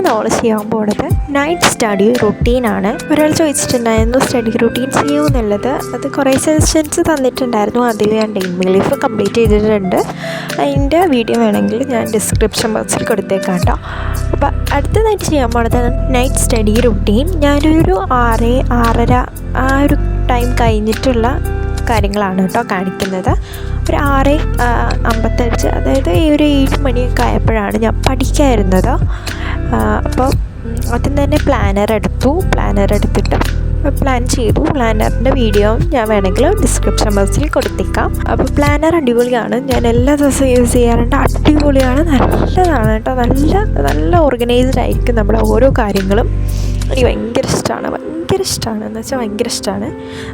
നമ്മൾ ചെയ്യാൻ പോകുന്നത് നൈറ്റ് സ്റ്റഡി റുട്ടീനാണ്. ഒരാൾ ചോദിച്ചിട്ടുണ്ടായിരുന്നു സ്റ്റഡി റുട്ടീൻ ചെയ്യൂ എന്നുള്ളത്. അത് കുറേ സജഷൻസ് തന്നിട്ടുണ്ടായിരുന്നു. അതിൽ ഞാൻ ഡെയിൻ ലീഫ് കംപ്ലീറ്റ് ചെയ്തിട്ടുണ്ട്. അതിൻ്റെ വീഡിയോ വേണമെങ്കിൽ ഞാൻ ഡിസ്ക്രിപ്ഷൻ ബോക്സിൽ കൊടുത്തേക്കാം കേട്ടോ. അപ്പോൾ അടുത്തതായിട്ട് ചെയ്യാൻ പോകുന്നത് നൈറ്റ് സ്റ്റഡി റുട്ടീൻ. ഞാനൊരു 6:30 ആ ഒരു ടൈം കഴിഞ്ഞിട്ടുള്ള കാര്യങ്ങളാണ് കേട്ടോ കാണിക്കുന്നത്. ഒരു 6:55 അതായത് ഈ ഒരു 7 മണിയൊക്കെ ആയപ്പോഴാണ് ഞാൻ പഠിക്കാതിരുന്നത്. അപ്പോൾ ആദ്യം തന്നെ പ്ലാനർ എടുത്തിട്ട് പ്ലാൻ ചെയ്തു. പ്ലാനറിൻ്റെ വീഡിയോ ഞാൻ വേണമെങ്കിൽ ഡിസ്ക്രിപ്ഷൻ ബോക്സിൽ കൊടുത്തേക്കാം. അപ്പോൾ പ്ലാനർ അടിപൊളിയാണ്, ഞാൻ എല്ലാ ദിവസവും യൂസ് ചെയ്യാറുണ്ട്. അടിപൊളിയാണ്, നല്ലതാണ് കേട്ടോ. നല്ല ഓർഗനൈസ്ഡ് ആയിരിക്കും നമ്മുടെ ഓരോ കാര്യങ്ങളും. എനിക്ക് ഭയങ്കര ഇഷ്ടമാണ് എന്ന് വെച്ചാൽ ഭയങ്കര ഇഷ്ടമാണ്.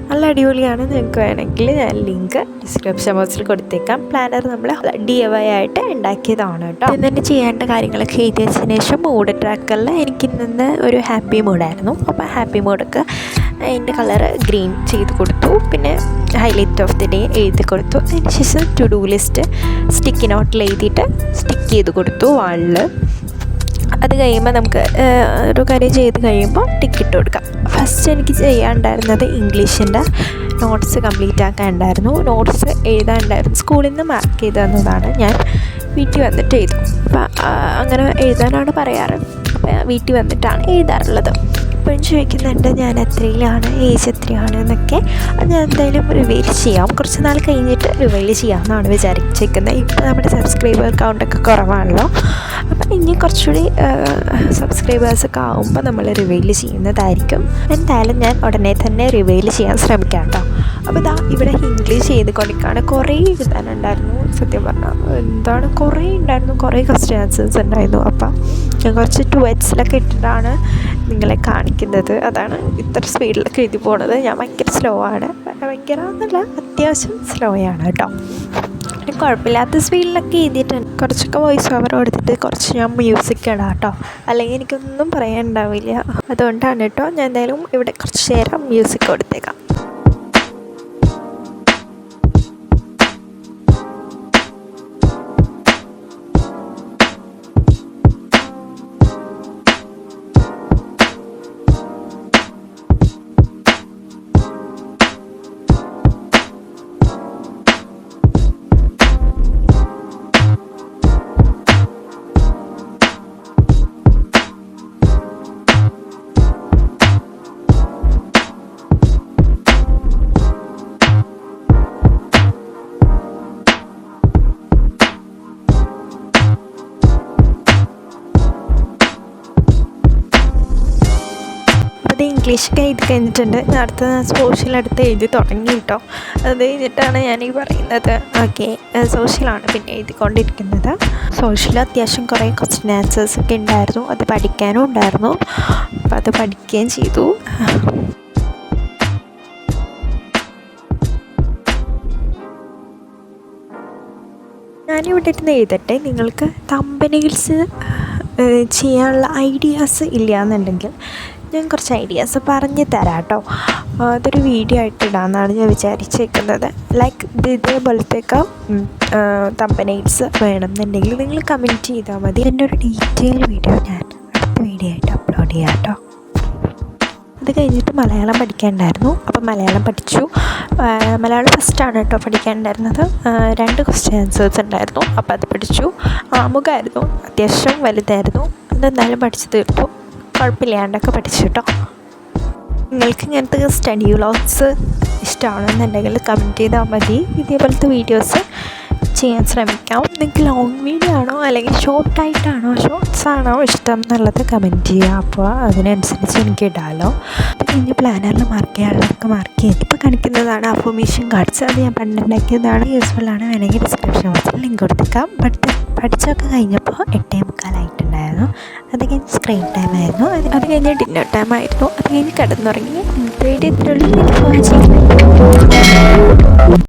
നല്ല അടിപൊളിയാണ്. നിങ്ങൾക്ക് വേണമെങ്കിൽ ഞാൻ ലിങ്ക് ഡിസ്ക്രിപ്ഷൻ ബോക്സിൽ കൊടുത്തേക്കാം. പ്ലാനർ നമ്മൾ DIY ആയിട്ട് ഉണ്ടാക്കിയതാണ് കേട്ടോ. ഇന്ന് തന്നെ ചെയ്യേണ്ട കാര്യങ്ങളൊക്കെ എഴുതി വെച്ചതിന് ശേഷം മൂഡ് ട്രാക്കറിൽ എനിക്ക് ഇന്ന് ഒരു ഹാപ്പി മൂഡായിരുന്നു. അപ്പോൾ ഹാപ്പി മൂഡൊക്കെ അതിൻ്റെ കളറ് ഗ്രീൻ ചെയ്ത് കൊടുത്തു. പിന്നെ ഹൈലൈറ്റ് ഓഫ് ദി ഡേ എഴുതി കൊടുത്തു. അതിന് ശേഷം ടു ഡു ലിസ്റ്റ് സ്റ്റിക്കി നോട്ടിൽ എഴുതിയിട്ട് സ്റ്റിക്ക് ചെയ്ത് കൊടുത്തു വാളിൽ. അത് കഴിയുമ്പോൾ നമുക്ക് ഒരു കാര്യം ചെയ്ത് കഴിയുമ്പോൾ ടിക്കറ്റ് കൊടുക്കാം. ഫസ്റ്റ് എനിക്ക് ചെയ്യാനുണ്ടായിരുന്നത് ഇംഗ്ലീഷിൻ്റെ നോട്ട്സ് കംപ്ലീറ്റ് ആക്കാനുണ്ടായിരുന്നു. നോട്ട്സ് എഴുതാനുണ്ടായിരുന്നു. സ്കൂളിൽ നിന്ന് മാർക്ക് ചെയ്ത് തന്നതാണ്, ഞാൻ വീട്ടിൽ വന്നിട്ട് എഴുതും. അപ്പം അങ്ങനെ എഴുതാനാണ് പറയാറ്. അപ്പം വീട്ടിൽ വന്നിട്ടാണ് എഴുതാറുള്ളത്. ഇപ്പോഴും ചോദിക്കുന്നുണ്ട് ഞാൻ എത്രയിലാണ്, ഏജ് എത്രയാണ് എന്നൊക്കെ. അത് ഞാൻ എന്തായാലും റിവീൽ ചെയ്യാം. കുറച്ച് നാൾ കഴിഞ്ഞിട്ട് റിവീൽ ചെയ്യാമെന്നാണ് വിചാരിച്ചിരിക്കുന്നത്. ഇപ്പോൾ നമ്മുടെ സബ്സ്ക്രൈബർ കൗണ്ടൊക്കെ കുറവാണല്ലോ. അപ്പം ഇനി കുറച്ചുകൂടി സബ്സ്ക്രൈബേഴ്സൊക്കെ ആകുമ്പോൾ നമ്മൾ റിവീൽ ചെയ്യുന്നതായിരിക്കും. എന്തായാലും ഞാൻ ഉടനെ തന്നെ റിവീൽ ചെയ്യാൻ ശ്രമിക്കാം കേട്ടോ. അപ്പോൾ ഇവിടെ ഇംഗ്ലീഷ് ചെയ്തുകൊണ്ടിരിക്കുകയാണ്. കുറേ എഴുതാനുണ്ടായിരുന്നു. സത്യം പറഞ്ഞാൽ കുറേ ക്വസ്റ്റ്യൻ ആൻസേഴ്സ് ഉണ്ടായിരുന്നു. അപ്പം ഞാൻ കുറച്ച് 2X'ലൊക്കെ ഇട്ടിട്ടാണ് നിങ്ങളെ കാണിക്കുന്നത്. അതാണ് ഇത്ര സ്പീഡിലൊക്കെ എഴുതി പോകുന്നത്. ഞാൻ ഭയങ്കര സ്ലോ ആണ്. അത്യാവശ്യം സ്ലോ ആണ് കേട്ടോ. പിന്നെ കുഴപ്പമില്ലാത്ത സ്പീഡിലൊക്കെ എഴുതിയിട്ടുണ്ട്. കുറച്ചൊക്കെ വോയിസ് ഓവർ കൊടുത്തിട്ട് കുറച്ച് ഞാൻ മ്യൂസിക് ഇടാം കേട്ടോ. അല്ലെങ്കിൽ എനിക്കൊന്നും പറയാനുണ്ടാവില്ല. അതുകൊണ്ടാണ് കേട്ടോ. ഞാൻ എന്തായാലും ഇവിടെ കുറച്ച് നേരം മ്യൂസിക് കൊടുത്തേക്കാം. ഇംഗ്ലീഷൊക്കെ എഴുതി കഴിഞ്ഞിട്ടുണ്ട്. അടുത്ത സോഷ്യലടുത്ത് എഴുതി തുടങ്ങി കേട്ടോ. അത് കഴിഞ്ഞിട്ടാണ് ഞാനീ പറയുന്നത്. ഓക്കെ, സോഷ്യലാണ് പിന്നെ എഴുതിക്കൊണ്ടിരിക്കുന്നത്. സോഷ്യൽ അത്യാവശ്യം കുറേ ക്വസ്റ്റ്യൻ ആൻസേഴ്സ് ഒക്കെ ഉണ്ടായിരുന്നു. അത് പഠിക്കാനും ഉണ്ടായിരുന്നു. അപ്പോൾ അത് പഠിക്കുകയും ചെയ്തു. ഞാനിവിടെ ഇരുന്ന് എഴുതട്ടെ. നിങ്ങൾക്ക് തമ്പനെയിൽസ് ചെയ്യാനുള്ള ഐഡിയാസ് ഇല്ല എന്നുണ്ടെങ്കിൽ ഞാൻ കുറച്ച് ഐഡിയാസ് പറഞ്ഞു തരാം കേട്ടോ. അതൊരു വീഡിയോ ആയിട്ട് ഇടാമെന്നാണ് ഞാൻ വിചാരിച്ചേക്കുന്നത്. ലൈക്ക് ഇതേപോലത്തേക്ക് തമ്പനെയിൽസ് വേണമെന്നുണ്ടെങ്കിൽ നിങ്ങൾ കമൻറ്റ് ചെയ്താൽ മതി. എൻ്റെ ഒരു ഡീറ്റെയിൽ വീഡിയോ ഞാൻ അടുത്ത വീഡിയോ ആയിട്ട് അപ്ലോഡ് ചെയ്യാം കേട്ടോ. അത് കഴിഞ്ഞിട്ട് മലയാളം പഠിക്കാനുണ്ടായിരുന്നു. അപ്പോൾ മലയാളം പഠിച്ചു. മലയാളം ഫസ്റ്റാണ് കേട്ടോ പഠിക്കാനുണ്ടായിരുന്നത്. 2 ക്വസ്റ്റ്യൻ ആൻസേഴ്സ് ഉണ്ടായിരുന്നു. അപ്പോൾ അത് പഠിച്ചു. ആമുഖമായിരുന്നു, അത്യാവശ്യം വലുതായിരുന്നു. അതെന്തായാലും പഠിച്ചു തീർത്തു. കുഴപ്പമില്ലാണ്ടൊക്കെ പഠിച്ചു കേട്ടോ. നിങ്ങൾക്ക് ഇങ്ങനത്തെ സ്റ്റഡി വ്ളോഗ്സ് ഇഷ്ടമാണെന്നുണ്ടെങ്കിൽ കമൻറ്റ് ചെയ്താൽ മതി. ഇതേപോലത്തെ വീഡിയോസ് ചെയ്യാൻ ശ്രമിക്കാം. നിങ്ങൾക്ക് ലോങ് വീഡിയോ ആണോ അല്ലെങ്കിൽ ഷോർട്ട്സ് ആണോ ഇഷ്ടം എന്നുള്ളത് കമൻറ്റ് ചെയ്യുക. അപ്പോൾ അതിനനുസരിച്ച് എനിക്ക് ഇടാമല്ലോ. പിന്നെ പ്ലാനറിൽ മാർക്ക് ചെയ്യാനുള്ളതൊക്കെ മാർക്ക് ചെയ്ത് ഇപ്പോൾ കാണിക്കുന്നതാണ് അഫർമേഷൻ കാർഡ്സ്. അത് ഞാൻ പണ്ടുണ്ടാക്കിയതാണ്. യൂസ്ഫുള്ളാണ്. വേണമെങ്കിൽ ഡിസ്ക്രിപ്ഷൻ ബോക്സിൽ ലിങ്ക് കൊടുത്തേക്കാം. പഠിച്ചൊക്കെ കഴിഞ്ഞപ്പോൾ 8:45 ആയിട്ടുണ്ടായിരുന്നു. അത് കഴിഞ്ഞ് സ്ക്രീൻ ടൈം ആയിരുന്നു. അത് കഴിഞ്ഞ് ഡിന്നർ ടൈം ആയിരുന്നു. അത് കഴിഞ്ഞ് കിടന്നുറങ്ങി. വീഡിയോ ഇത്രയുള്ളൂ.